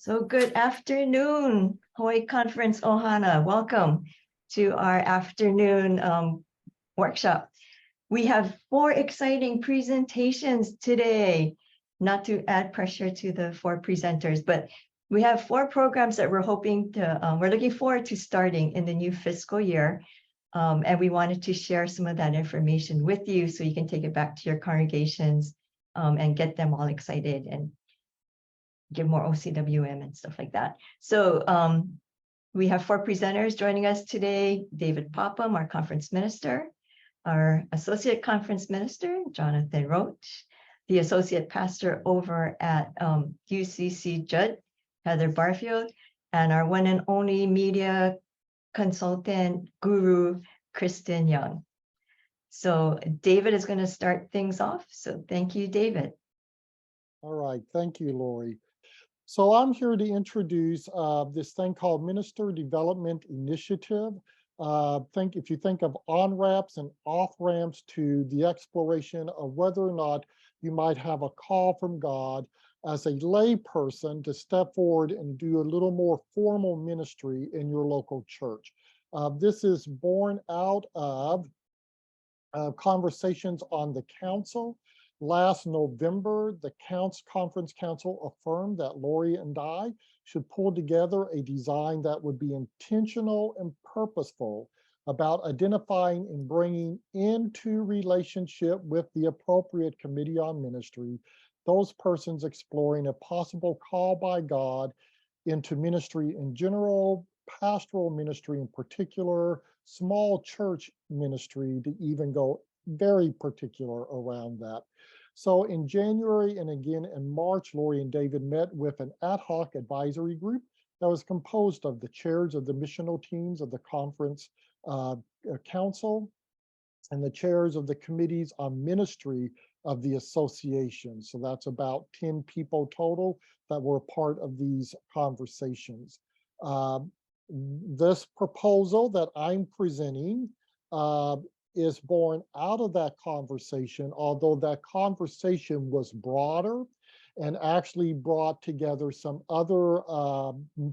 So good afternoon, Hawaii Conference Ohana. Welcome to our afternoon workshop. We have 4 exciting presentations today, not to add pressure to the 4 presenters, but we have 4 programs that we're hoping to, we're looking forward to starting in the new fiscal year. And we wanted to share some of that information with you so you can take it back to your congregations and get them all excited and give more OCWM and stuff like that. So we have 4 presenters joining us today. David Popham, our conference minister, our associate conference minister, Jonathan Roach, the associate pastor over at UCC Judd, Heather Barfield, and our one and only media consultant guru, Kristen Young. So David is going to start things off. So thank you, David. All right, thank you, Lori. So I'm here to introduce this thing called Minister Development Initiative. If you think of on-ramps and off-ramps to the exploration of whether or not you might have a call from God as a lay person to step forward and do a little more formal ministry in your local church. This is born out of conversations on the council. Last November, the Conference Council affirmed that Lori and I should pull together a design that would be intentional and purposeful about identifying and bringing into relationship with the appropriate committee on ministry those persons exploring a possible call by God into ministry in general, pastoral ministry in particular, small church ministry to even go very particular around that. So in January and again in March, Lori and David met with an ad hoc advisory group that was composed of the chairs of the missional teams of the conference council and the chairs of the committees on ministry of the association. So that's about 10 people total that were part of these conversations. This proposal that I'm presenting is born out of that conversation, although that conversation was broader and actually brought together some other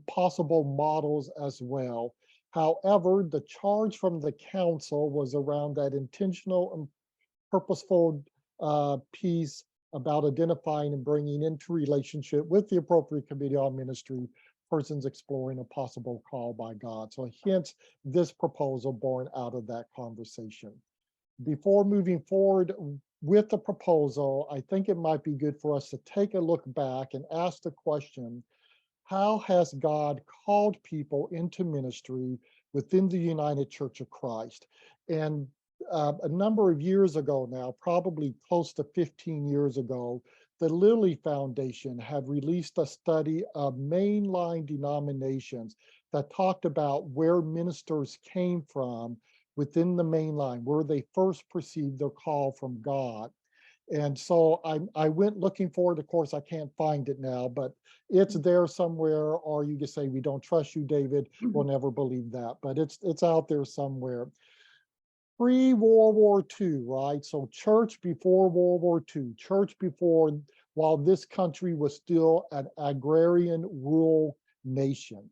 possible models as well. However, the charge from the council was around that intentional and purposeful piece about identifying and bringing into relationship with the appropriate committee on ministry persons exploring a possible call by God. So hence this proposal born out of that conversation. Before moving forward with the proposal, I think it might be good for us to take a look back and ask the question, how has God called people into ministry within the United Church of Christ? And a number of years ago now, probably close to 15 years ago, the Lilly Foundation had released a study of mainline denominations that talked about where ministers came from within the mainline, where they first perceived their call from God. And so I went looking for it. Of course, I can't find it now, but it's there somewhere, or you can say, we don't trust you, David. We'll never believe that, but it's out there somewhere. Pre-World War II, right? So church before World War II, church before, while this country was still an agrarian rural nation.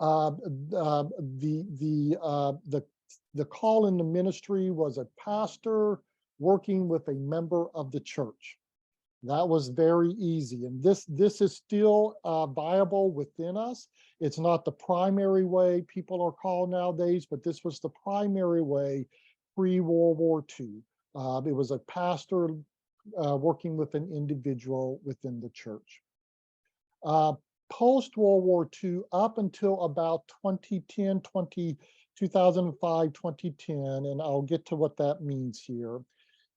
The call in the ministry was a pastor working with a member of the church. That was very easy. And this is still viable within us. It's not the primary way people are called nowadays, but this was the primary way pre-World War II. It was a pastor working with an individual within the church. Post-World War II, up until about 2005, 2010, and I'll get to what that means here.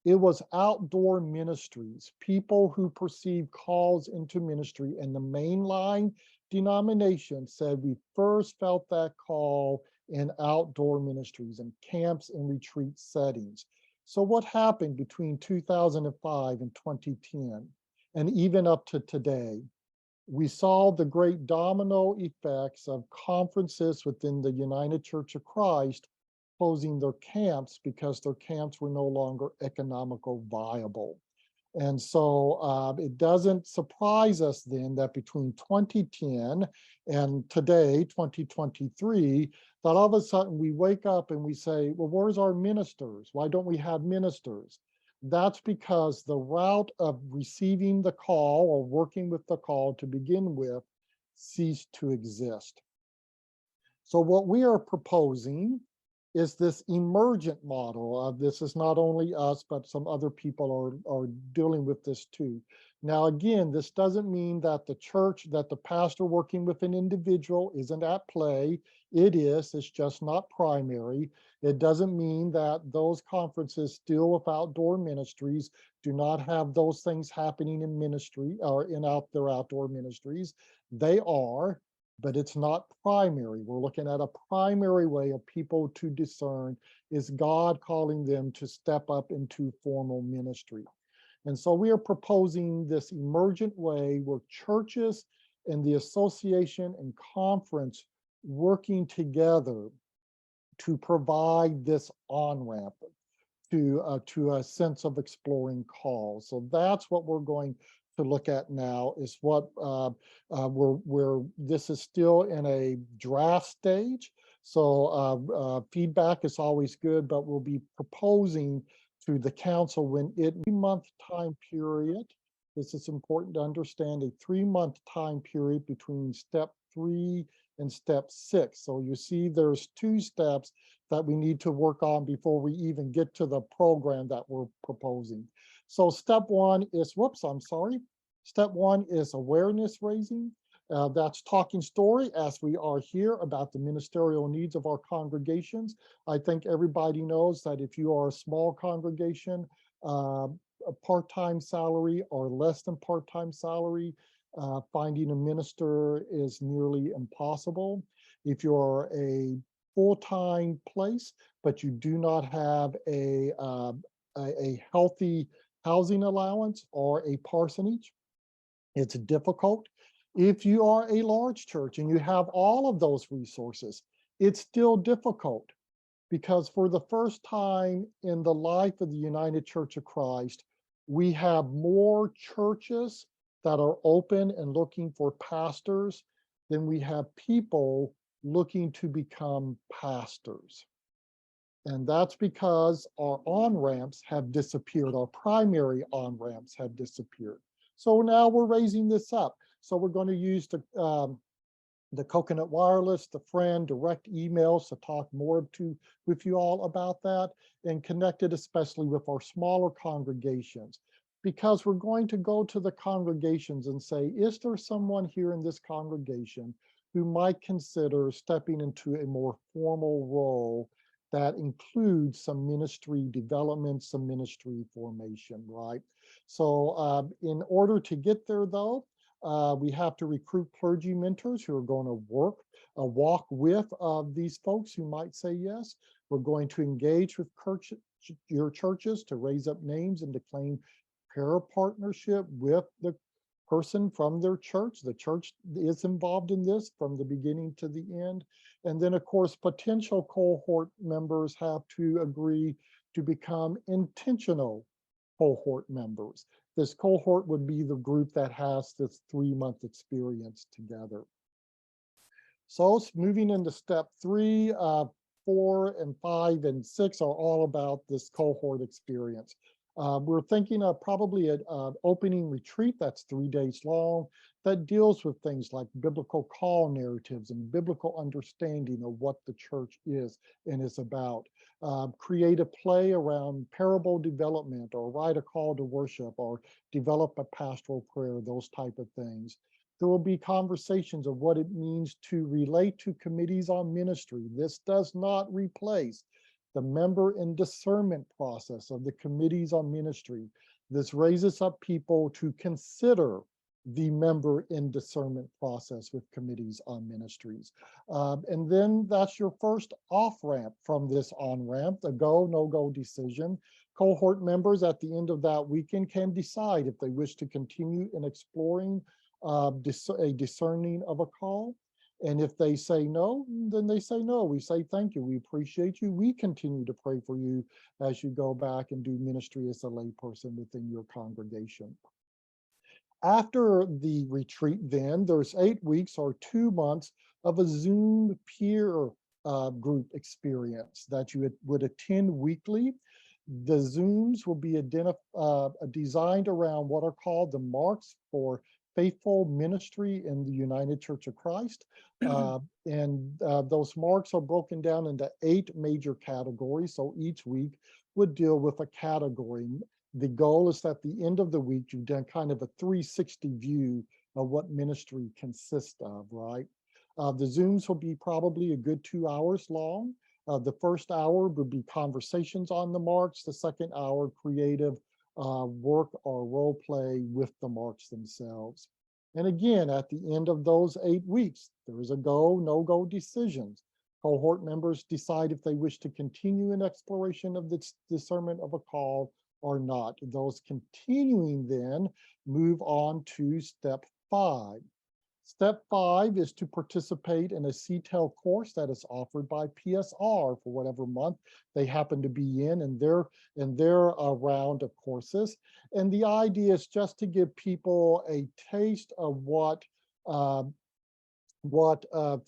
It was outdoor ministries, people who perceived calls into ministry, and the mainline denomination said we first felt that call in outdoor ministries and camps and retreat settings. So what happened between 2005 and 2010, and even up to today? We saw the great domino effects of conferences within the United Church of Christ closing their camps because their camps were no longer economical viable. And so it doesn't surprise us then that between 2010 and today, 2023, that all of a sudden we wake up and we say, well, where's our ministers? Why don't we have ministers? That's because the route of receiving the call or working with the call to begin with ceased to exist. So what we are proposing is this emergent model. This is not only us, but some other people are dealing with this too. Now, again, this doesn't mean that the church, that the pastor working with an individual isn't at play. It is, it's just not primary. It doesn't mean that those conferences still with outdoor ministries do not have those things happening in ministry or in their outdoor ministries. They are, but it's not primary. We're looking at a primary way of people to discern, is God calling them to step up into formal ministry? And so we are proposing this emergent way where churches and the association and conference working together to provide this on-ramp to a sense of exploring calls. So that's what we're going to look at now, is what where this is still in a draft stage. So feedback is always good, but we'll be proposing to the council when it 3-month time period. This is important to understand, a 3-month time period between step 3 and step 6. So you see there's 2 steps that we need to work on before we even get to the program that we're proposing. So step 1 is, Step 1 is awareness raising. That's talking story as we are here about the ministerial needs of our congregations. I think everybody knows that if you are a small congregation, a part-time salary or less than part-time salary, finding a minister is nearly impossible. If you're a full-time place, but you do not have a healthy housing allowance or a parsonage, it's difficult. If you are a large church and you have all of those resources, it's still difficult, because for the first time in the life of the United Church of Christ, we have more churches that are open and looking for pastors than we have people looking to become pastors. And that's because our on-ramps have disappeared. Our primary on-ramps have disappeared. So now we're raising this up. So we're going to use the Coconut Wireless, the Friend, direct emails to talk more with you all about that, and connect it especially with our smaller congregations, because we're going to go to the congregations and say, is there someone here in this congregation who might consider stepping into a more formal role that includes some ministry development, some ministry formation, right? So in order to get there though, we have to recruit clergy mentors who are going to walk with these folks who might say yes. We're going to engage with your churches to raise up names and to claim prayer partnership with the person from their church. The church is involved in this from the beginning to the end. And then, of course, potential cohort members have to agree to become intentional cohort members. This cohort would be the group that has this 3-month experience together. So moving into step 3, 4, and 5, and 6 are all about this cohort experience. We're thinking of probably an opening retreat that's 3 days long that deals with things like biblical call narratives and biblical understanding of what the church is and is about. Create a play around parable development, or write a call to worship, or develop a pastoral prayer, those type of things. There will be conversations of what it means to relate to committees on ministry. This does not replace the member and discernment process of the committees on ministry. This raises up people to consider the member in discernment process with committees on ministries. And then that's your first off-ramp from this on-ramp, the go, no-go decision. Cohort members at the end of that weekend can decide if they wish to continue in exploring a discerning of a call, And if they say no, then they say no. We say thank you. We appreciate you. We continue to pray for you as you go back and do ministry as a layperson within your congregation. After the retreat, then there's 8 weeks or 2 months of a Zoom peer group experience that you would attend weekly. The Zooms will be designed around what are called the marks for faithful ministry in the United Church of Christ. Those marks are broken down into 8 major categories. So each week would deal with a category. The goal is at the end of the week, you've done kind of a 360 view of what ministry consists of, right? The Zooms will be probably a good 2 hours long. The first hour would be conversations on the marks. The second hour, creative work or role play with the marks themselves. And again, at the end of those 8 weeks, there is a go, no-go decisions. Cohort members decide if they wish to continue in exploration of the discernment of a call or not. Those continuing then move on to step 5. Step 5 is to participate in a CTEL course that is offered by PSR for whatever month they happen to be in their round of courses. And the idea is just to give people a taste of what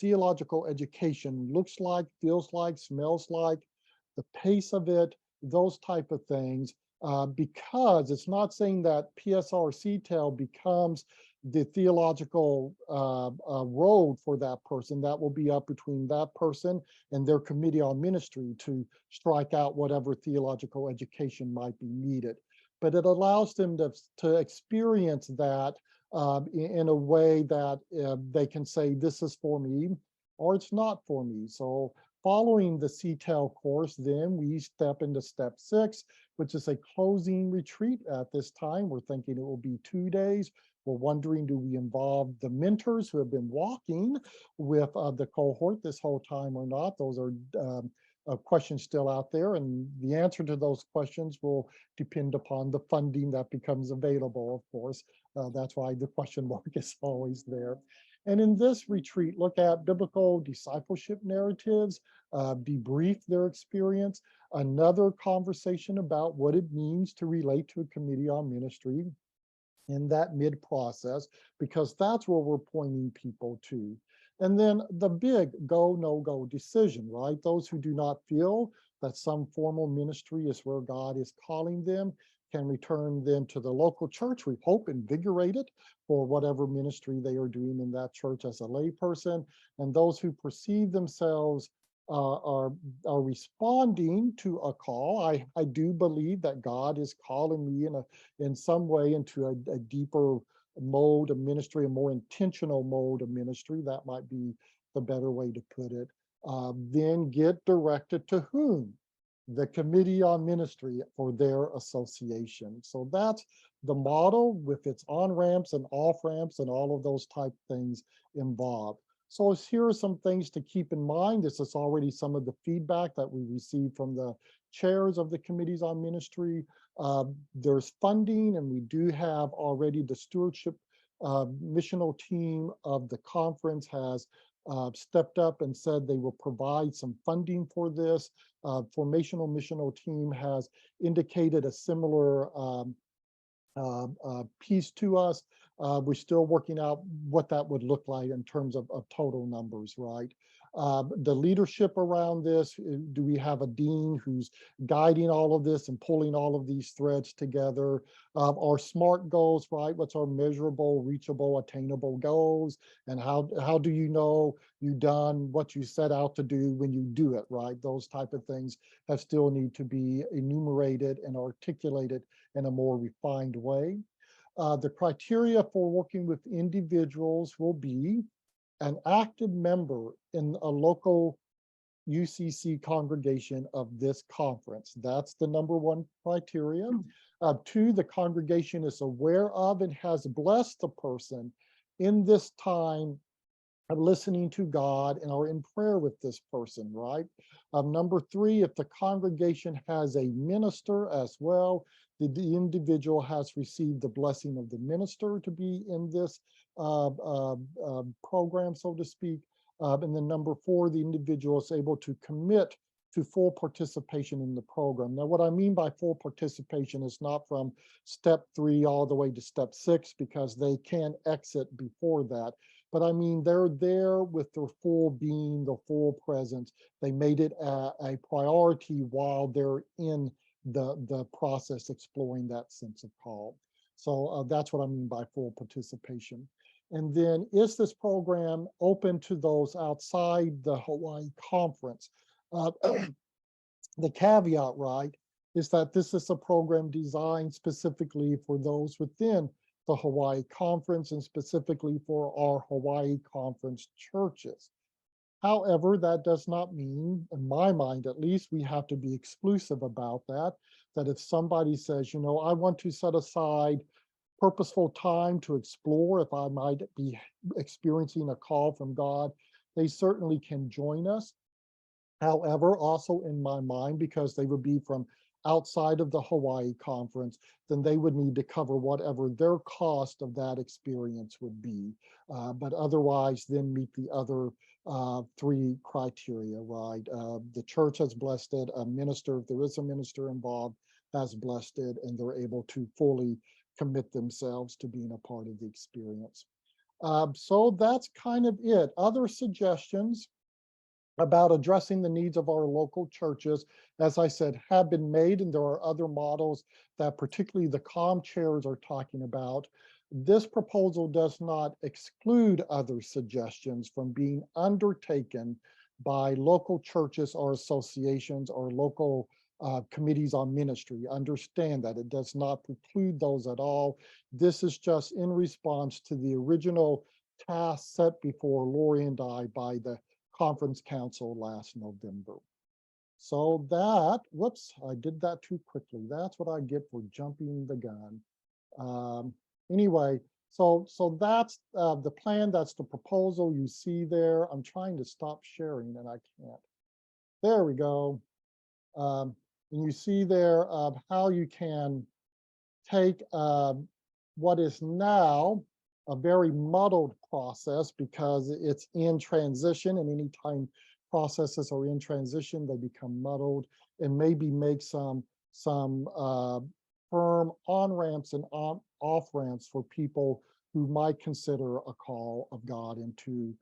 theological education looks like, feels like, smells like, the pace of it, those type of things. Because it's not saying that PSR CTEL becomes the theological road for that person. That will be up between that person and their committee on ministry to strike out whatever theological education might be needed. But it allows them to experience that in a way that they can say, this is for me, or it's not for me. So following the CTEL course, then we step into step 6, which is a closing retreat at this time. We're thinking it will be 2 days. We're wondering, do we involve the mentors who have been walking with the cohort this whole time or not? Those are questions still out there, and the answer to those questions will depend upon the funding that becomes available, of course. That's why the question mark is always there. And in this retreat, look at biblical discipleship narratives, debrief their experience, another conversation about what it means to relate to a committee on ministry in that mid-process, because that's where we're pointing people to. And then the big go, no-go decision, right? Those who do not feel that some formal ministry is where God is calling them can return them to the local church, we hope invigorated for whatever ministry they are doing in that church as a layperson. And those who perceive themselves are responding to a call. I do believe that God is calling me in some way into a deeper mode of ministry, a more intentional mode of ministry. That might be the better way to put it. Then get directed to whom? The Committee on Ministry for their association. So that's the model with its on-ramps and off-ramps and all of those type things involved. So here are some things to keep in mind. This is already some of the feedback that we received from the chairs of the committees on ministry. There's funding, and we do have already the stewardship missional team of the conference has stepped up and said they will provide some funding for this. Formational missional team has indicated a similar piece to us. We're still working out what that would look like in terms of total numbers, right? The leadership around this, do we have a dean who's guiding all of this and pulling all of these threads together? Our SMART goals, right? What's our measurable, reachable, attainable goals? And how do you know you've done what you set out to do when you do it, right? Those type of things that still need to be enumerated and articulated in a more refined way. The criteria for working with individuals will be an active member in a local UCC congregation of this conference. That's the #1 criteria. 2, the congregation is aware of and has blessed the person in this time of listening to God and are in prayer with this person, right? #3, if the congregation has a minister as well, the individual has received the blessing of the minister to be in this program, so to speak. And then number 4, the individual is able to commit to full participation in the program. Now, what I mean by full participation is not from step 3 all the way to step 6, because they can exit before that. But I mean, they're there with their full being, the full presence. They made it a priority while they're in the process exploring that sense of call. So that's what I mean by full participation. And then, is this program open to those outside the Hawaii conference? The caveat, right, is that this is a program designed specifically for those within the Hawaii conference and specifically for our Hawaii conference churches. However, that does not mean, in my mind at least, we have to be exclusive about that, that if somebody says, you know, I want to set aside purposeful time to explore if I might be experiencing a call from God, they certainly can join us. However, also in my mind, because they would be from outside of the Hawaii conference, then they would need to cover whatever their cost of that experience would be. But otherwise, then meet the other 3 criteria, right? The church has blessed it, a minister, if there is a minister involved, has blessed it, and they're able to fully commit themselves to being a part of the experience. So that's kind of it. Other suggestions about addressing the needs of our local churches, as I said, have been made, and there are other models that particularly the COM chairs are talking about. This proposal does not exclude other suggestions from being undertaken by local churches or associations or local committees on ministry. Understand that it does not preclude those at all. This is just in response to the original task set before Lori and I by the Conference Council last November. So that, whoops, I did that too quickly. That's what I get for jumping the gun. Anyway, so that's the plan. That's the proposal you see there. I'm trying to stop sharing and I can't. There we go. And you see there how you can take what is now a very muddled process because it's in transition, and anytime processes are in transition, they become muddled, and maybe make some firm on-ramps and off-ramps for people who might consider a call of God into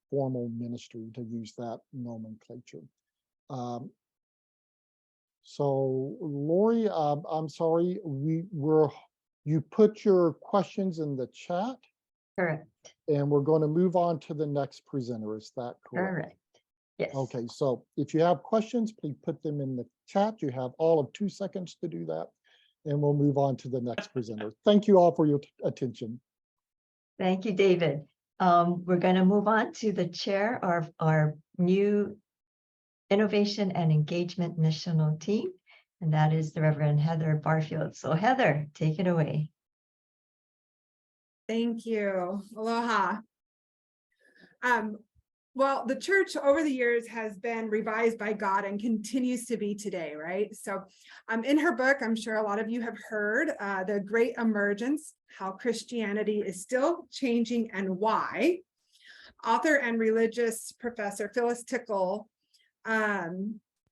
formal ministry, to use that nomenclature. So Lori, I'm sorry, you put your questions in the chat. Correct. And we're going to move on to the next presenter. Is that correct? Correct. Yes. Okay, so if you have questions, please put them in the chat. You have all of 2 seconds to do that, and we'll move on to the next presenter. Thank you all for your attention. Thank you, David. We're going to move on to the chair of our new Innovation and Engagement Missional team, and that is the Reverend Heather Barfield. So Heather, take it away. Thank you. Aloha. Well, the church over the years has been revised by God and continues to be today, right? So in her book, I'm sure a lot of you have heard, The Great Emergence, How Christianity is Still Changing and Why. Author and religious professor Phyllis Tickle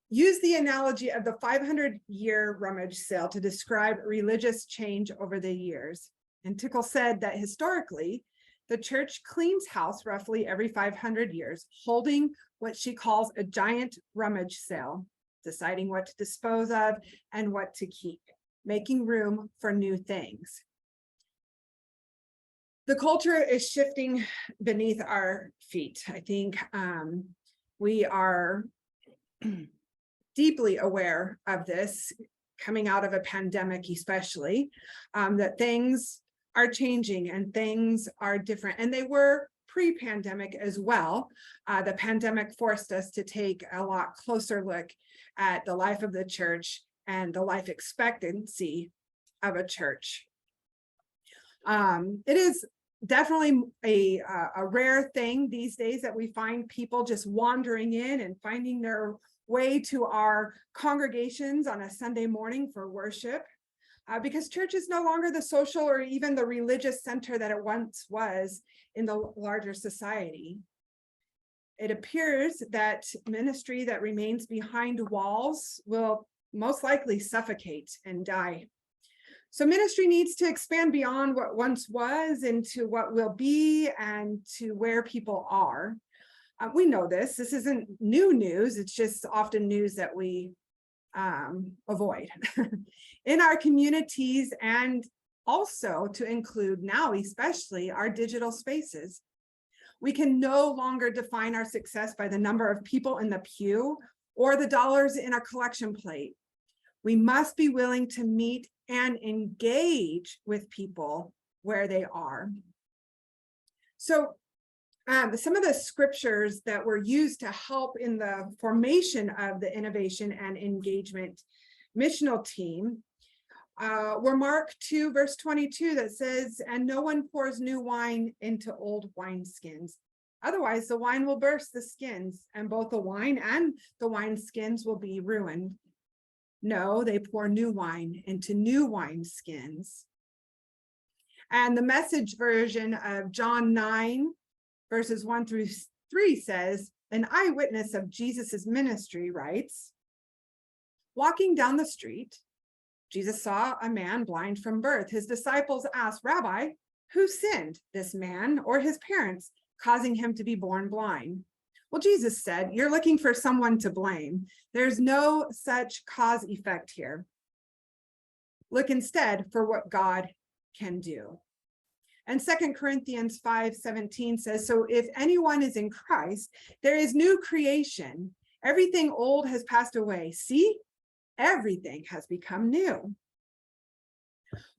used the analogy of the 500-year rummage sale to describe religious change over the years. And Tickle said that historically, the church cleans house roughly every 500 years, holding what she calls a giant rummage sale, deciding what to dispose of and what to keep, making room for new things. The culture is shifting beneath our feet. I think we are deeply aware of this, coming out of a pandemic especially, that things are changing and things are different. And they were pre-pandemic as well. The pandemic forced us to take a lot closer look at the life of the church and the life expectancy of a church. It is definitely a rare thing these days that we find people just wandering in and finding their way to our congregations on a Sunday morning for worship. Because church is no longer the social or even the religious center that it once was in the larger society. it appears that ministry that remains behind walls will most likely suffocate and die. So ministry needs to expand beyond what once was into what will be and to where people are. We know this. This isn't new news. It's just often news that we avoid in our communities, and also to include now, especially our digital spaces. We can no longer define our success by the number of people in the pew or the dollars in our collection plate. We must be willing to meet and engage with people where they are. So some of the scriptures that were used to help in the formation of the innovation and engagement missional team were Mark 2, verse 22, that says, "And no one pours new wine into old wineskins. Otherwise, the wine will burst the skins, and both the wine and the wineskins will be ruined. No, they pour new wine into new wineskins." And the Message version of John 9, verses 1 through 3 says, an eyewitness of Jesus's ministry writes, "Walking down the street, Jesus saw a man blind from birth. His disciples asked, 'Rabbi, who sinned, this man or his parents, causing him to be born blind?' Well, Jesus said, 'You're looking for someone to blame. There's no such cause-effect here. Look instead for what God can do.'" And 2 Corinthians 5:17 says, "So if anyone is in Christ, there is new creation. Everything old has passed away. See, everything has become new."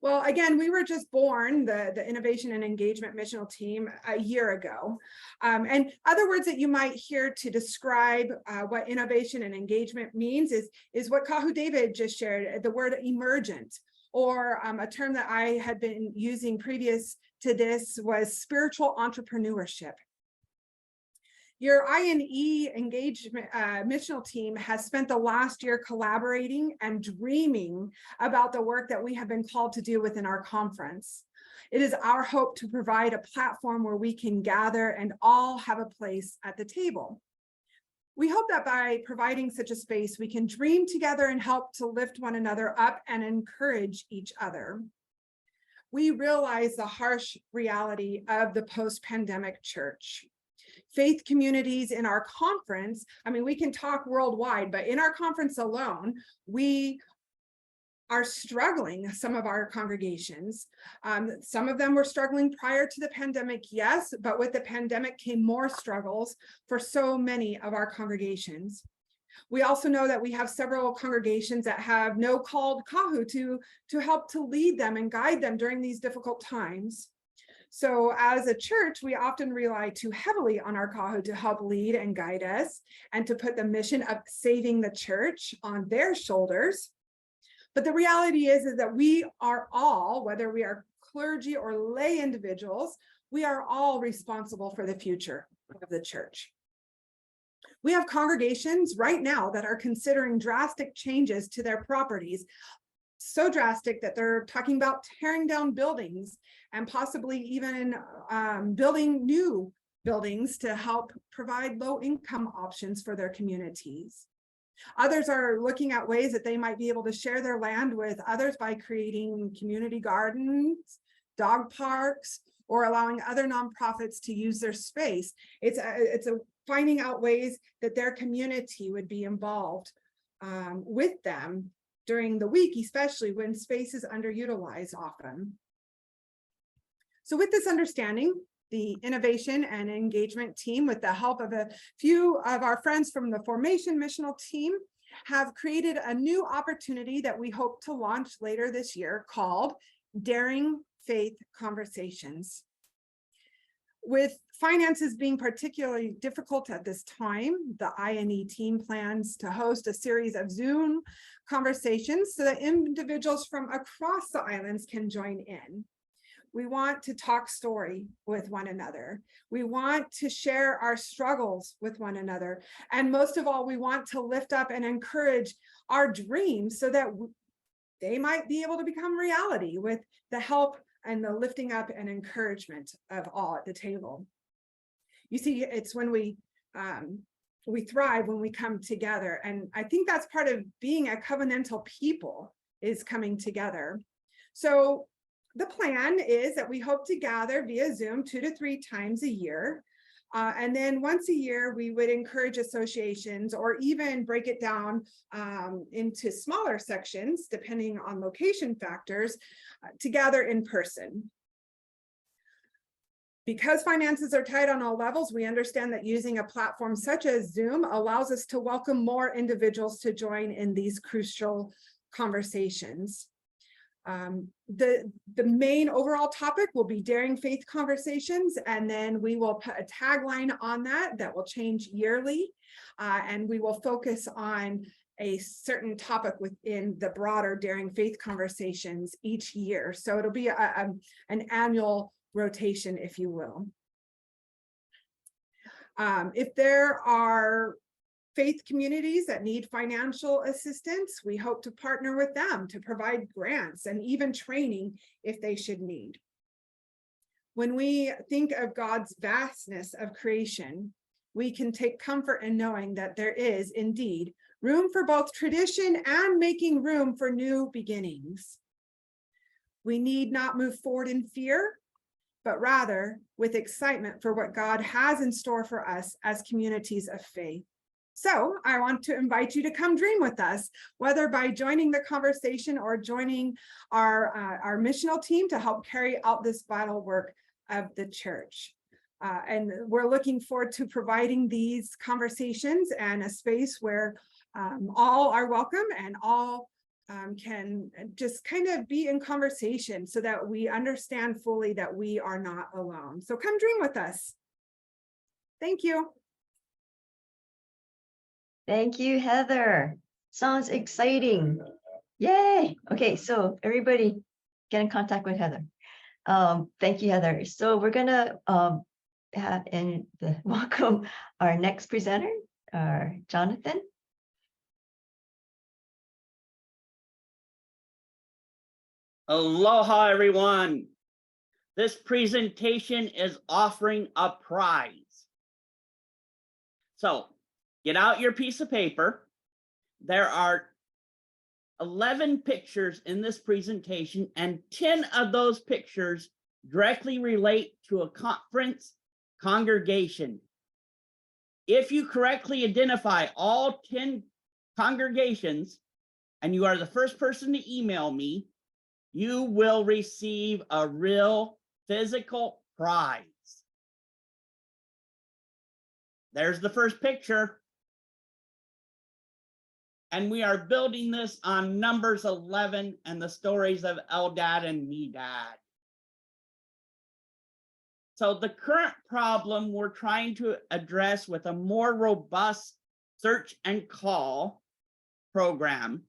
Well, again, we were just born, the Innovation and Engagement Missional Team, a year ago. And other words that you might hear to describe what innovation and engagement means is what Kahu David just shared, the word emergent, or a term that I had been using previous to this was spiritual entrepreneurship. Your I&E engagement missional team has spent the last year collaborating and dreaming about the work that we have been called to do within our conference. It is our hope to provide a platform where we can gather and all have a place at the table. We hope that by providing such a space, we can dream together and help to lift one another up and encourage each other. We realize the harsh reality of the post-pandemic church. Faith communities in our conference, I mean, we can talk worldwide, but in our conference alone, we are struggling, some of our congregations. Some of them were struggling prior to the pandemic, yes, but with the pandemic came more struggles for so many of our congregations. We also know that we have several congregations that have no called Kahu to help to lead them and guide them during these difficult times. So as a church, we often rely too heavily on our Kahu to help lead and guide us and to put the mission of saving the church on their shoulders. But the reality is that we are all, whether we are clergy or lay individuals, we are all responsible for the future of the church. We have congregations right now that are considering drastic changes to their properties, so drastic that they're talking about tearing down buildings and possibly even building new buildings to help provide low-income options for their communities. Others are looking at ways that they might be able to share their land with others by creating community gardens, dog parks, or allowing other nonprofits to use their space. It's finding out ways that their community would be involved with them during the week, especially when space is underutilized often. So with this understanding, the innovation and engagement team, with the help of a few of our friends from the formation missional team, have created a new opportunity that we hope to launch later this year called Daring Faith Conversations. With finances being particularly difficult at this time, the I&E team plans to host a series of Zoom conversations so that individuals from across the islands can join in. We want to talk story with one another. We want to share our struggles with one another. And most of all, we want to lift up and encourage our dreams so that they might be able to become reality with the help and the lifting up and encouragement of all at the table. You see, it's when we we thrive when we come together. And I think that's part of being a covenantal people, is coming together. So the plan is that we hope to gather via Zoom 2 to 3 times a year. And then once a year, we would encourage associations, or even break it down into smaller sections, depending on location factors, to gather in person. Because finances are tight on all levels, we understand that using a platform such as Zoom allows us to welcome more individuals to join in these crucial conversations. The main overall topic will be daring faith conversations, and then we will put a tagline on that will change yearly, and we will focus on a certain topic within the broader daring faith conversations each year. So it'll be an annual rotation, if you will. If there are faith communities that need financial assistance, we hope to partner with them to provide grants and even training if they should need. When we think of God's vastness of creation, we can take comfort in knowing that there is indeed room for both tradition and making room for new beginnings. We need not move forward in fear, but rather with excitement for what God has in store for us as communities of faith. So I want to invite you to come dream with us, whether by joining the conversation or joining our missional team to help carry out this vital work of the church. And we're looking forward to providing these conversations and a space where all are welcome and all can just kind of be in conversation, so that we understand fully that we are not alone. So come dream with us. Thank you. Thank you, Heather. Sounds exciting. Yay. Okay, so everybody get in contact with Heather. Thank you, Heather. So we're gonna welcome our next presenter, Jonathan. Aloha, everyone. This presentation is offering a prize. So get out your piece of paper. There are 11 pictures in this presentation, and 10 of those pictures directly relate to a conference congregation. If you correctly identify all 10 congregations, and you are the first person to email me, you will receive a real physical prize. There's the first picture. And we are building this on Numbers 11 and the stories of Eldad and Medad. So the current problem we're trying to address with a more robust search and call program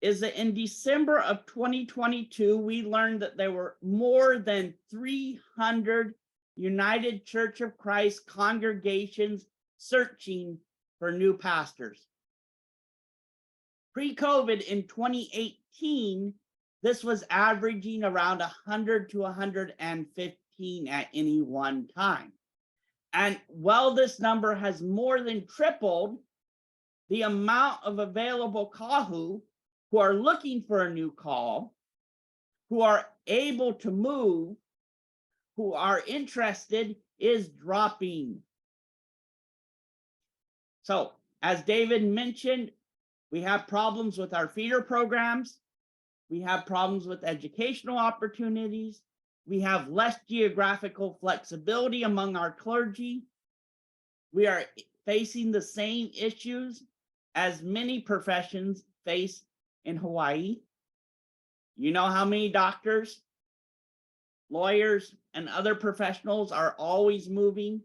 is that in December of 2022, we learned that there were more than 300 United Church of Christ congregations searching for new pastors. Pre-COVID in 2018, this was averaging around 100 to 115 at any one time. And while this number has more than tripled, the amount of available kahu who are looking for a new call, who are able to move, who are interested, is dropping. So, as David mentioned, we have problems with our feeder programs. We have problems with educational opportunities. We have less geographical flexibility among our clergy. We are facing the same issues as many professions face in Hawaii. You know how many doctors, lawyers, and other professionals are always moving?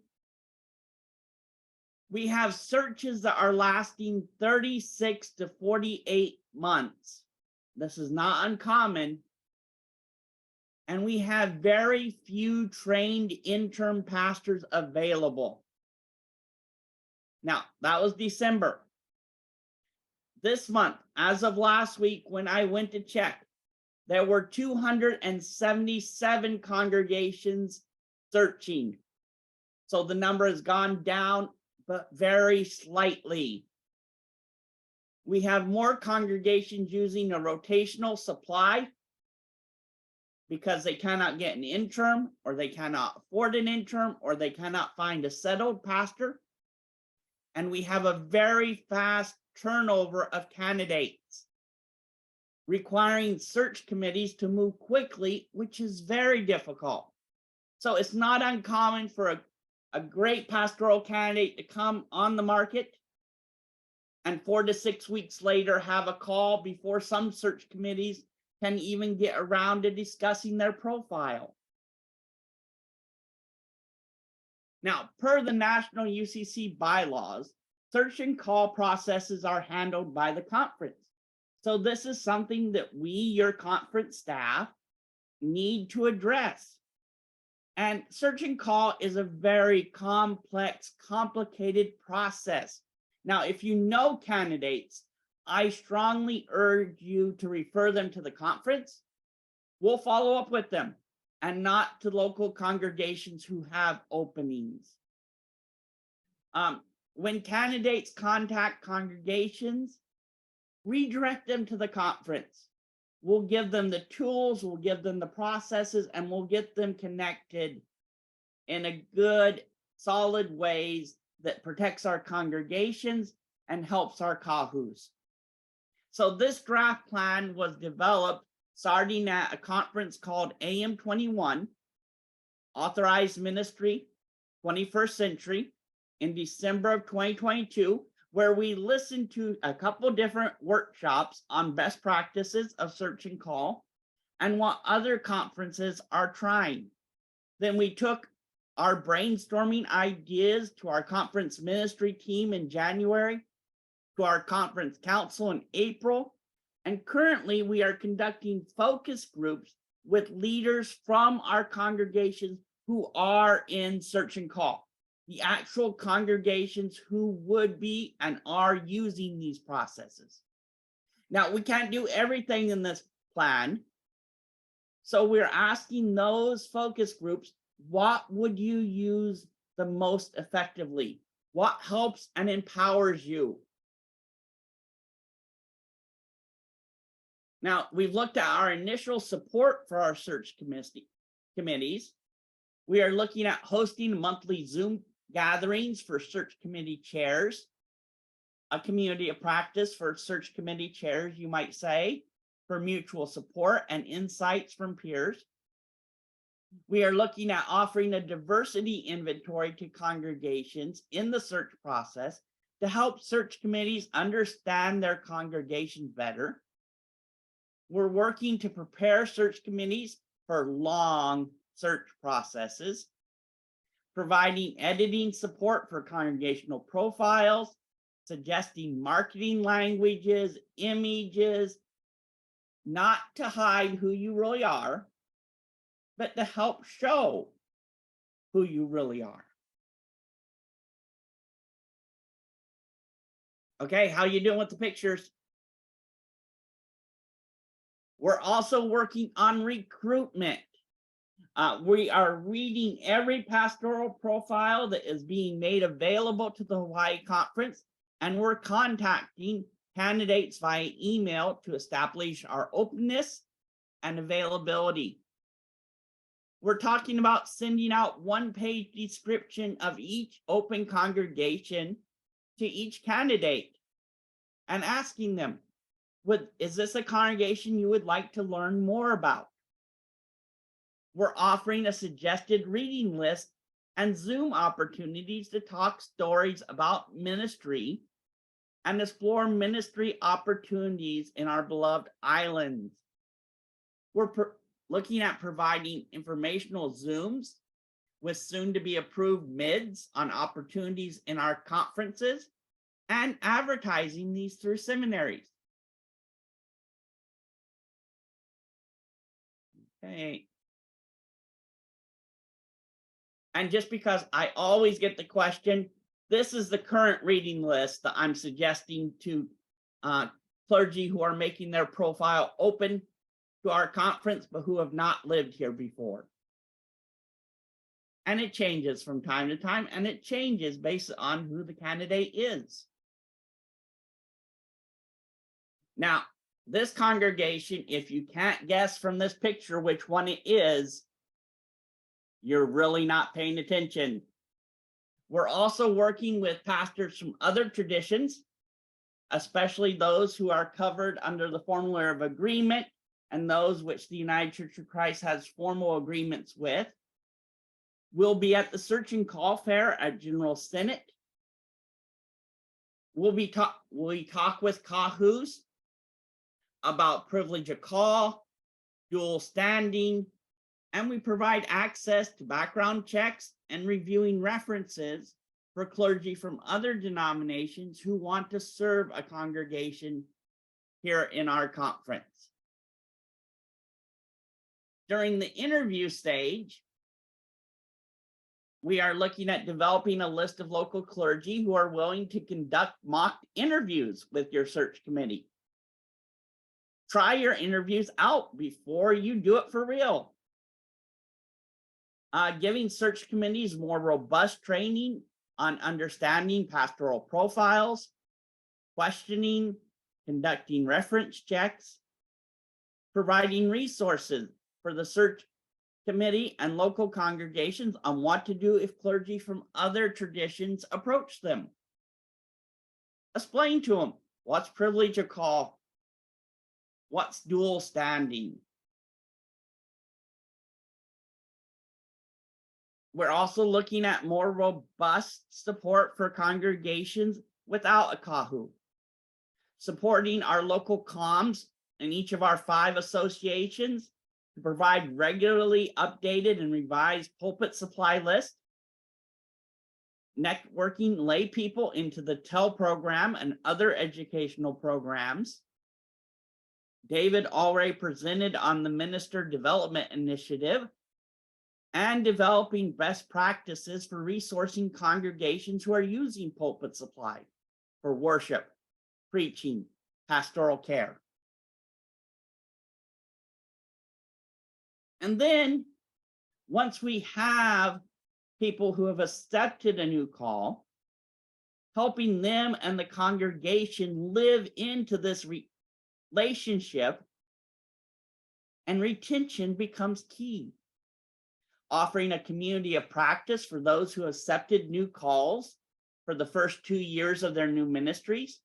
We have searches that are lasting 36 to 48 months. This is not uncommon. And we have very few trained interim pastors available. Now, that was December. This month, as of last week, when I went to check, there were 277 congregations searching. So the number has gone down, but very slightly. We have more congregations using a rotational supply because they cannot get an interim, or they cannot afford an interim, or they cannot find a settled pastor. And we have a very fast turnover of candidates, requiring search committees to move quickly, which is very difficult. So it's not uncommon for a great pastoral candidate to come on the market and 4 to 6 weeks later have a call before some search committees can even get around to discussing their profile. Now, per the National UCC bylaws, search and call processes are handled by the conference. So this is something that we, your conference staff, need to address. And search and call is a very complex, complicated process. Now, if you know candidates, I strongly urge you to refer them to the conference. We'll follow up with them, and not to local congregations who have openings. When candidates contact congregations, redirect them to the conference. We'll give them the tools, we'll give them the processes, and we'll get them connected in a good, solid ways that protects our congregations and helps our kahus. So this draft plan was developed starting at a conference called AM21, Authorized Ministry, 21st Century, in December of 2022, where we listened to a couple different workshops on best practices of search and call and what other conferences are trying. Then we took our brainstorming ideas to our conference ministry team in January, to our conference council in April, and currently we are conducting focus groups with leaders from our congregations who are in search and call, the actual congregations who would be and are using these processes. Now, we can't do everything in this plan, so we're asking those focus groups, what would you use the most effectively? What helps and empowers you? Now, we've looked at our initial support for our search committees. We are looking at hosting monthly Zoom gatherings for search committee chairs, a community of practice for search committee chairs, you might say, for mutual support and insights from peers. We are looking at offering a diversity inventory to congregations in the search process to help search committees understand their congregations better. We're working to prepare search committees for long search processes, providing editing support for congregational profiles, suggesting marketing languages, images, not to hide who you really are, but to help show who you really are. Okay, how you doing with the pictures? We're also working on recruitment. We are reading every pastoral profile that is being made available to the Hawaii Conference, and we're contacting candidates via email to establish our openness and availability. We're talking about sending out one-page description of each open congregation to each candidate and asking them, is this a congregation you would like to learn more about? We're offering a suggested reading list and Zoom opportunities to talk stories about ministry and explore ministry opportunities in our beloved islands. We're looking at providing informational Zooms with soon to be approved mids on opportunities in our conferences and advertising these through seminaries. Okay. And just because I always get the question, this is the current reading list that I'm suggesting to clergy who are making their profile open to our conference, but who have not lived here before. And it changes from time to time, and it changes based on who the candidate is. Now, this congregation, if you can't guess from this picture which one it is, you're really not paying attention. We're also working with pastors from other traditions, especially those who are covered under the formula of agreement and those which the United Church of Christ has formal agreements with. We'll be at the Search and Call Fair at General Synod. We talk with Kahoos about privilege of call, dual standing, and we provide access to background checks and reviewing references for clergy from other denominations who want to serve a congregation here in our conference. During the interview stage, we are looking at developing a list of local clergy who are willing to conduct mock interviews with your search committee. Try your interviews out before you do it for real. Giving search committees more robust training on understanding pastoral profiles, questioning, conducting reference checks, providing resources for the search committee and local congregations on what to do if clergy from other traditions approach them. Explain to them what's privilege of call, what's dual standing. We're also looking at more robust support for congregations without a Kahu, supporting our local comms in each of our 5 associations to provide regularly updated and revised pulpit supply list, networking lay people into the TEL program and other educational programs. David already presented on the Minister Development Initiative and developing best practices for resourcing congregations who are using pulpit supply for worship, preaching, pastoral care. And then once we have people who have accepted a new call, helping them and the congregation live into this relationship, and retention becomes key. Offering a community of practice for those who accepted new calls for the first 2 years of their new ministries,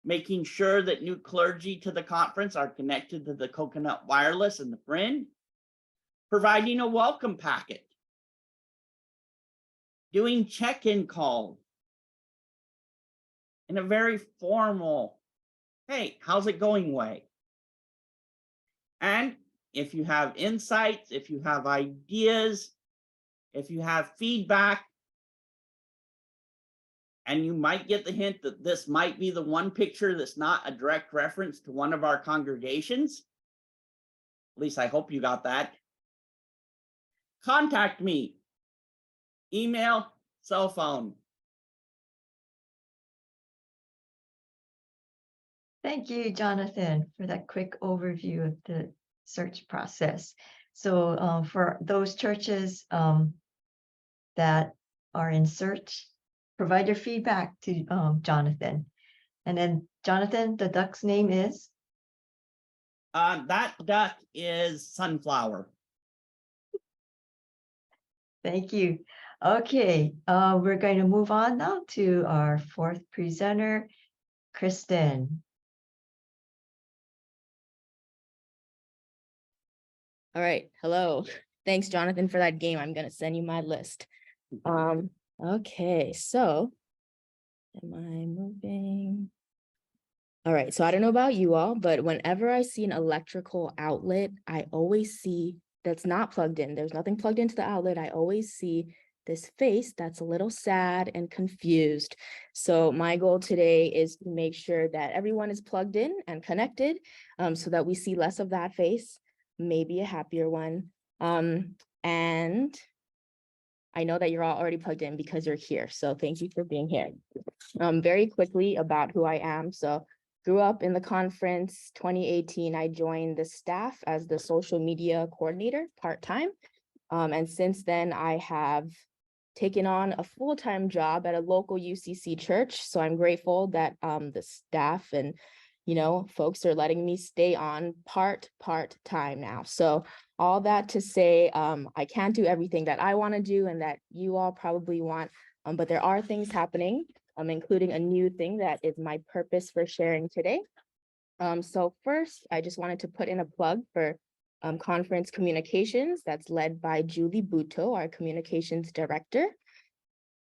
making sure that new clergy to the conference are connected to the Coconut Wireless and the Friend, providing a welcome packet, doing check-in calls in a very formal, hey, how's it going way? And if you have insights, if you have ideas, if you have feedback, and you might get the hint that this might be the one picture that's not a direct reference to one of our congregations, at least I hope you got that, contact me, email, cell phone. Thank you, Jonathan, for that quick overview of the search process. So for those churches that are in search, provide your feedback to Jonathan. And then Jonathan, the duck's name is? That duck is Sunflower. Thank you. Okay, we're going to move on now to our 4th presenter, Kristen. All right, hello. Thanks, Jonathan, for that game. I'm gonna send you my list. Okay, so am I moving? All right, so I don't know about you all, but whenever I see an electrical outlet, I always see that's not plugged in. There's nothing plugged into the outlet. I always see this face that's a little sad and confused. So my goal today is to make sure that everyone is plugged in and connected so that we see less of that face, maybe a happier one. And I know that you're all already plugged in because you're here. So thank you for being here. Very quickly about who I am. So grew up in the conference 2018. I joined the staff as the social media coordinator part-time. And since then, I have taken on a full-time job at a local UCC church. So I'm grateful that the staff and folks are letting me stay on part-time now. So all that to say, I can't do everything that I want to do and that you all probably want, but there are things happening, including a new thing that is my purpose for sharing today. So first, I just wanted to put in a plug for conference communications that's led by Julie Buto, our communications director.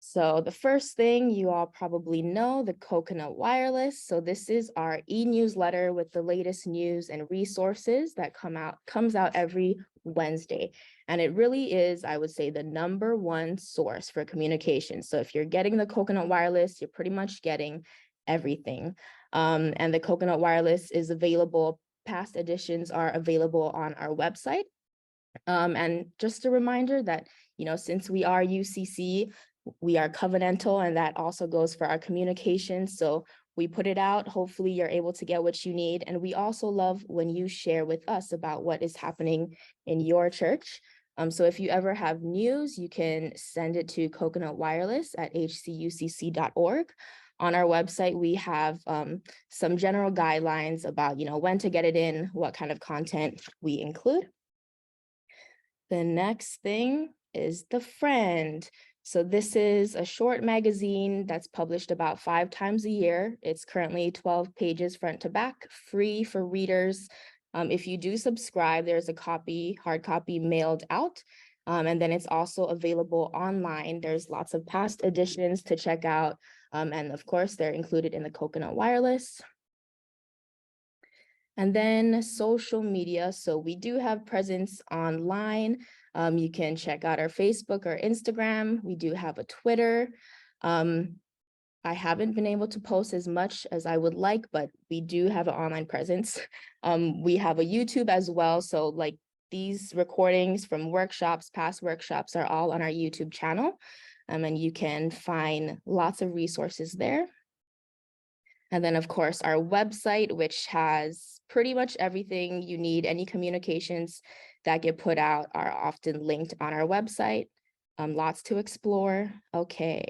So the first thing you all probably know, the Coconut Wireless. So this is our e-newsletter with the latest news and resources that comes out every Wednesday. And it really is, I would say, the #1 source for communication. So if you're getting the Coconut Wireless, you're pretty much getting everything. And the Coconut Wireless is available. Past editions are available on our website. And just a reminder that, since we are UCC, we are covenantal, and that also goes for our communication. So we put it out. Hopefully you're able to get what you need. And we also love when you share with us about what is happening in your church. So if you ever have news, you can send it to Coconut Wireless at hcucc.org. On our website, we have some general guidelines about, when to get it in, what kind of content we include. The next thing is The Friend. So this is a short magazine that's published about 5 times a year. It's currently 12 pages front to back, free for readers. If you do subscribe, there's a hard copy mailed out. And then it's also available online. There's lots of past editions to check out. And of course, they're included in the Coconut Wireless. And then social media. So we do have presence online. You can check out our Facebook or Instagram. We do have a Twitter. I haven't been able to post as much as I would like, but we do have an online presence. We have a YouTube as well. So like these recordings from past workshops are all on our YouTube channel. And you can find lots of resources there. And then, of course, our website, which has pretty much everything you need. Any communications that get put out are often linked on our website. Lots to explore. Okay.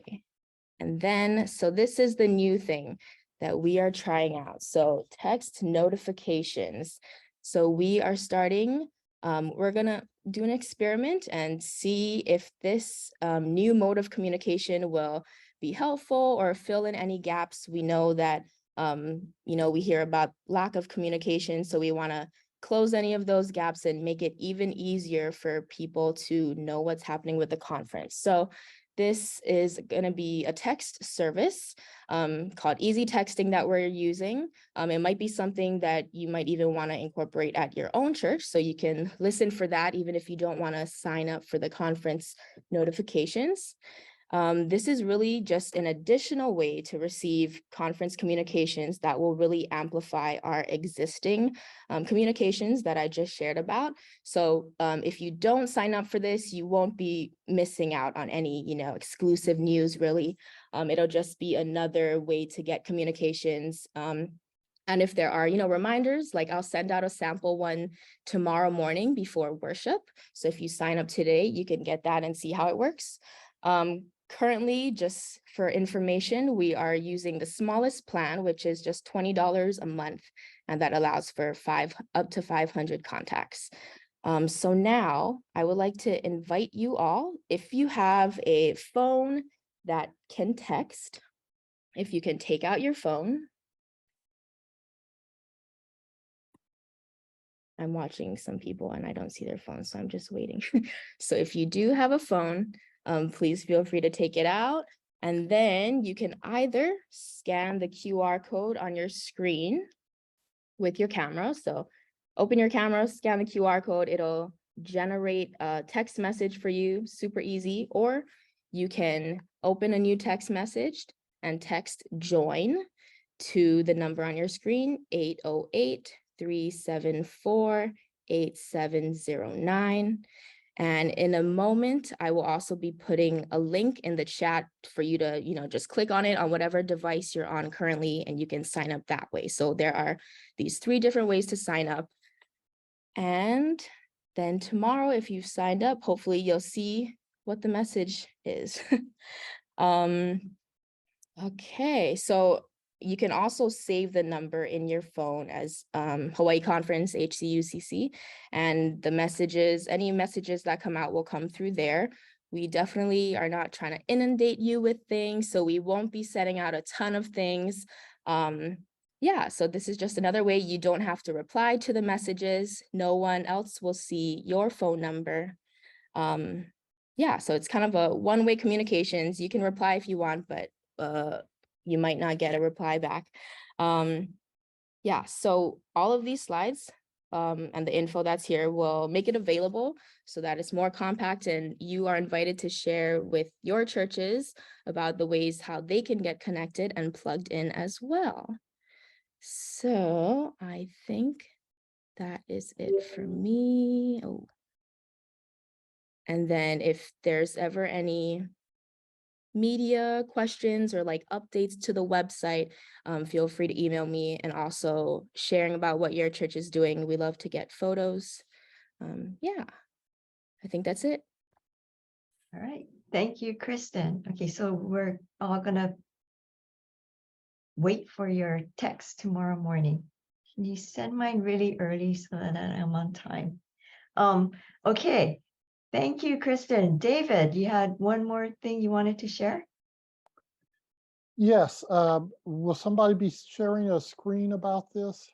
And then, so this is the new thing that we are trying out. So text notifications. So we are starting, we're going to do an experiment and see if this new mode of communication will be helpful or fill in any gaps. We know that, we hear about lack of communication, so we want to close any of those gaps and make it even easier for people to know what's happening with the conference. So this is going to be a text service called Easy Texting that we're using. It might be something that you might even want to incorporate at your own church, so you can listen for that even if you don't want to sign up for the conference notifications. This is really just an additional way to receive conference communications that will really amplify our existing communications that I just shared about. So if you don't sign up for this, you won't be missing out on any, exclusive news, really. It'll just be another way to get communications. And if there are, reminders, like I'll send out a sample one tomorrow morning before worship. So if you sign up today, you can get that and see how it works. Currently, just for information, we are using the smallest plan, which is just $20 a month, and that allows for up to 500 contacts. So now I would like to invite you all, if you have a phone that can text, if you can take out your phone. I'm watching some people and I don't see their phone, so I'm just waiting. So if you do have a phone, please feel free to take it out, and then you can either scan the QR code on your screen with your camera. So open your camera, scan the QR code, it'll generate a text message for you, super easy. Or you can open a new text message and text join to the number on your screen, 808-374-8709. And in a moment, I will also be putting a link in the chat for you to, just click on it on whatever device you're on currently, and you can sign up that way. So there are these 3 different ways to sign up. And then tomorrow, if you've signed up, hopefully you'll see what the message is. Okay, so you can also save the number in your phone as Hawaii Conference HCUCC, and the messages, any messages that come out will come through there. We definitely are not trying to inundate you with things, so we won't be setting out a ton of things. Yeah, so this is just another way you don't have to reply to the messages. No one else will see your phone number. Yeah, so it's kind of a one-way communications. You can reply if you want, but you might not get a reply back. Yeah, so all of these slides and the info that's here will make it available so that it's more compact, and you are invited to share with your churches about the ways how they can get connected and plugged in as well. So I think that is it for me. Oh. And then if there's ever any media questions or like updates to the website, feel free to email me, and also sharing about what your church is doing. We love to get photos. Yeah, I think that's it. All right. Thank you, Kristen. Okay, so we're all gonna wait for your text tomorrow morning. Can you send mine really early so that I'm on time? Okay. Thank you, Kristen. David, you had one more thing you wanted to share? Yes, will somebody be sharing a screen about this?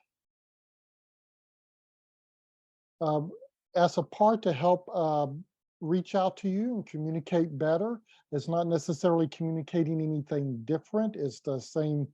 As a part to help reach out to you and communicate better. It's not necessarily communicating anything different. It's the same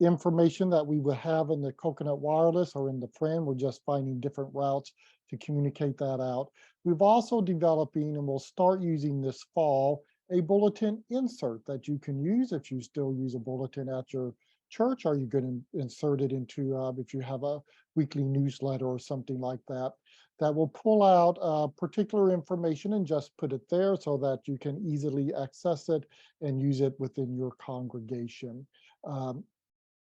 information that we would have in the Coconut Wireless or in the Friend. We're just finding different routes to communicate that out. We've also developing, and we'll start using this fall, a bulletin insert that you can use if you still use a bulletin at your church, or you can insert it into, if you have a weekly newsletter or something like that, that will pull out particular information and just put it there so that you can easily access it and use it within your congregation.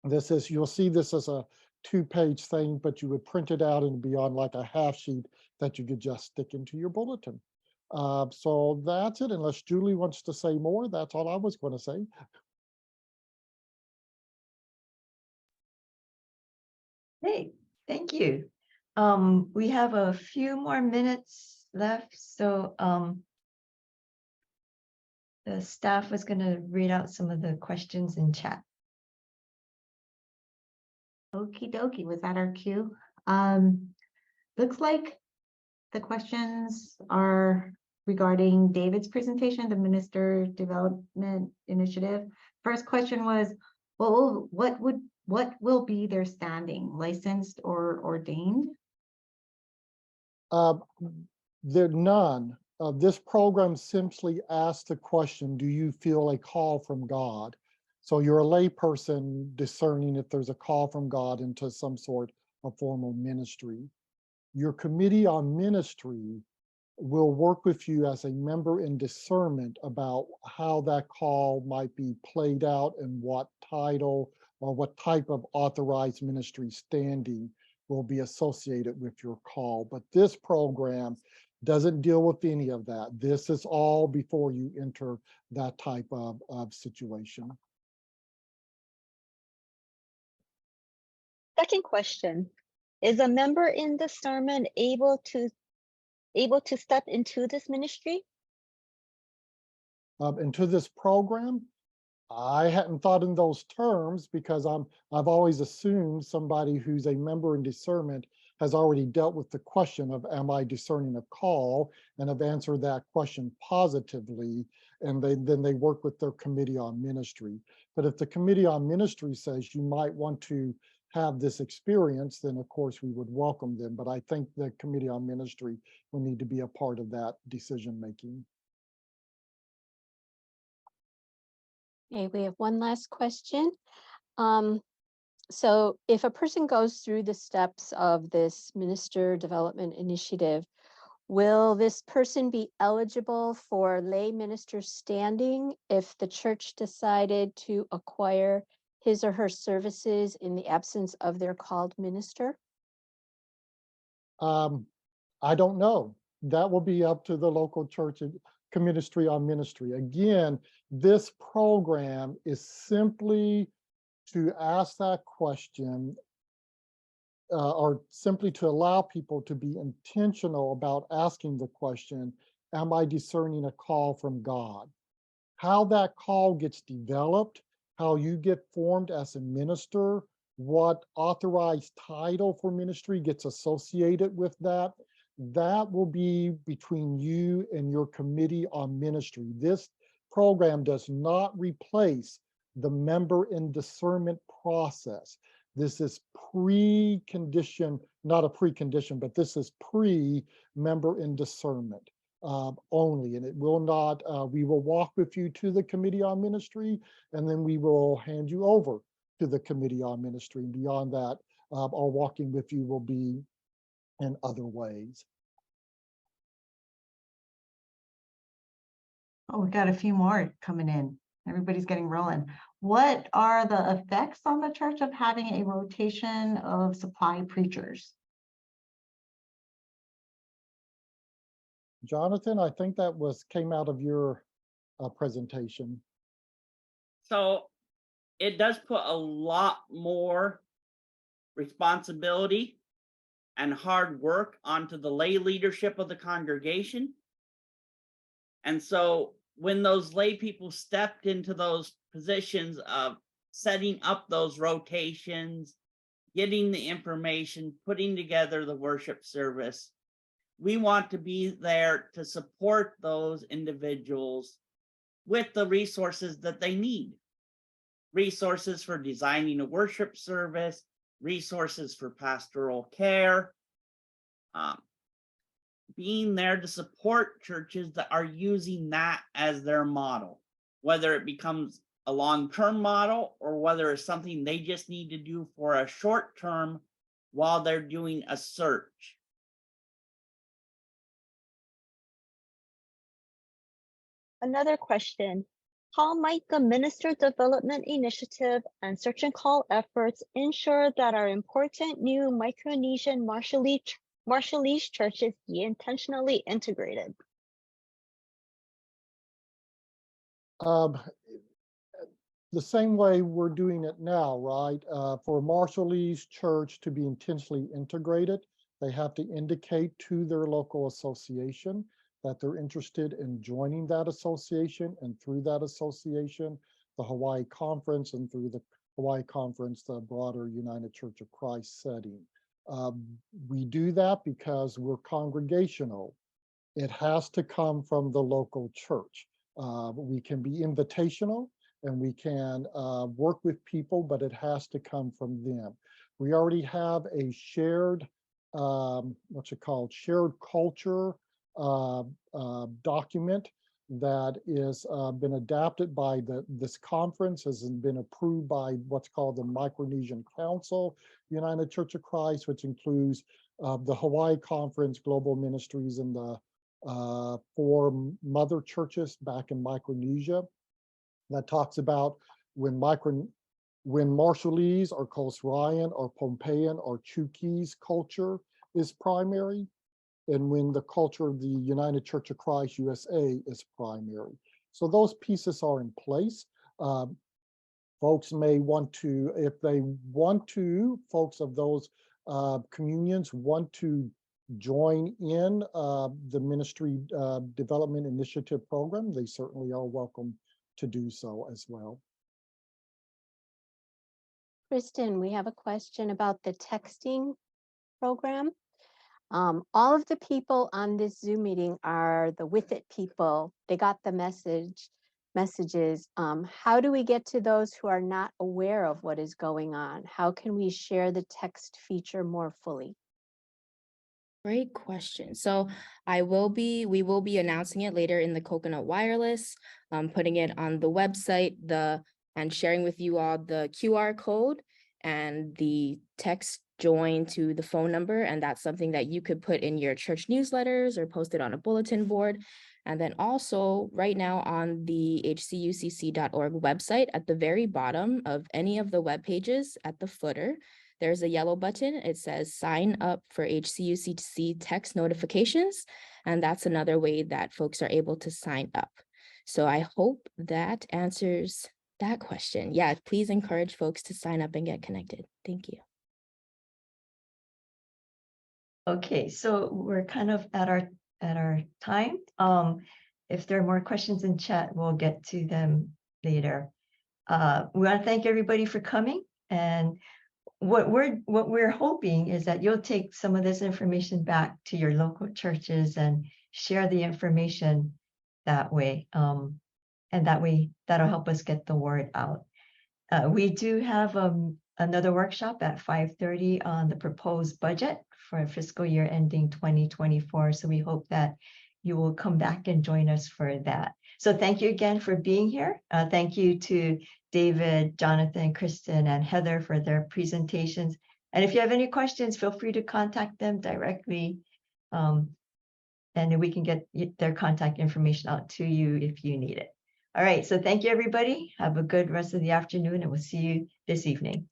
This is, you'll see this as a 2-page thing, but you would print it out and be on like a half sheet that you could just stick into your bulletin. So that's it. Unless Julie wants to say more, that's all I was going to say. Hey, thank you. We have a few more minutes left, so the staff was going to read out some of the questions in chat. Okie dokie, was that our cue? Looks like the questions are regarding David's presentation, the Minister Development Initiative. First question was, well, what will be their standing, licensed or ordained? There none. This program simply asks the question, do you feel a call from God? So you're a layperson discerning if there's a call from God into some sort of formal ministry. Your committee on ministry will work with you as a member in discernment about how that call might be played out and what title or what type of authorized ministry standing will be associated with your call. But this program doesn't deal with any of that. This is all before you enter that type of situation. Second question, is a member in discernment able to step into this ministry? Into this program, I hadn't thought in those terms because I've always assumed somebody who's a member in discernment has already dealt with the question of, am I discerning a call, and have answered that question positively, and then they work with their committee on ministry. But if the committee on ministry says you might want to have this experience, then of course we would welcome them. But I think the committee on ministry will need to be a part of that decision making. Okay, we have one last question. So if a person goes through the steps of this Minister Development Initiative, will this person be eligible for lay minister standing if the church decided to acquire his or her services in the absence of their called minister? I don't know. That will be up to the local church ministry on ministry. Again, this program is simply to ask that question or simply to allow people to be intentional about asking the question, am I discerning a call from God? How that call gets developed, how you get formed as a minister, what authorized title for ministry gets associated with that, that will be between you and your committee on ministry. This program does not replace the member in discernment process. This is precondition, not a precondition, but this is pre-member in discernment only, and it will not, we will walk with you to the committee on ministry, and then we will hand you over to the committee on ministry. And beyond that, our walking with you will be in other ways. Oh, we got a few more coming in. Everybody's getting rolling. What are the effects on the church of having a rotation of supply preachers? Jonathan, I think that came out of your presentation. So it does put a lot more responsibility and hard work onto the lay leadership of the congregation. And so when those lay people stepped into those positions of setting up those rotations, getting the information, putting together the worship service, we want to be there to support those individuals with the resources that they need. Resources for designing a worship service, resources for pastoral care, being there to support churches that are using that as their model, whether it becomes a long-term model or whether it's something they just need to do for a short term while they're doing a search. Another question. How might the Minister Development Initiative and search and call efforts ensure that our important new Micronesian Marshallese churches be intentionally integrated? The same way we're doing it now, right? For a Marshallese church to be intentionally integrated, they have to indicate to their local association that they're interested in joining that association, and through that association, the Hawaii Conference, and through the Hawaii Conference, the broader United Church of Christ setting. We do that because we're congregational. It has to come from the local church. We can be invitational and we can work with people, but it has to come from them. We already have a shared, shared culture document that is been adapted by this conference, has been approved by what's called the Micronesian Council, United Church of Christ, which includes the Hawaii Conference, Global Ministries, and the 4 mother churches back in Micronesia. That talks about when Marshallese or Coast-Ryan or Pompeian or Chuukese culture is primary, and when the culture of the United Church of Christ USA is primary. So those pieces are in place. Folks may want to, if they want to, folks of those communions want to join in the Ministry Development Initiative program, they certainly are welcome to do so as well. Kristen, we have a question about the texting program. All of the people on this Zoom meeting are the With It people. They got the messages. How do we get to those who are not aware of what is going on? How can we share the text feature more fully? Great question. So we will be announcing it later in the Coconut Wireless, putting it on the website, and sharing with you all the QR code and the text join to the phone number. And that's something that you could put in your church newsletters or post it on a bulletin board. And then also right now on the hcucc.org website, at the very bottom of any of the web pages at the footer, there's a yellow button. It says sign up for HCUCC text notifications. And that's another way that folks are able to sign up. So I hope that answers that question. Yeah, please encourage folks to sign up and get connected. Thank you. Okay, so we're kind of at our time. If there are more questions in chat, we'll get to them later. We want to thank everybody for coming, and what we're hoping is that you'll take some of this information back to your local churches and share the information that way. And that way, that'll help us get the word out. We do have another workshop at 5:30 on the proposed budget for fiscal year ending 2024. So we hope that you will come back and join us for that. So thank you again for being here. Thank you to David, Jonathan, Kristen, and Heather for their presentations. And if you have any questions, feel free to contact them directly. And we can get their contact information out to you if you need it. All right, so thank you, everybody. Have a good rest of the afternoon, and we'll see you this evening.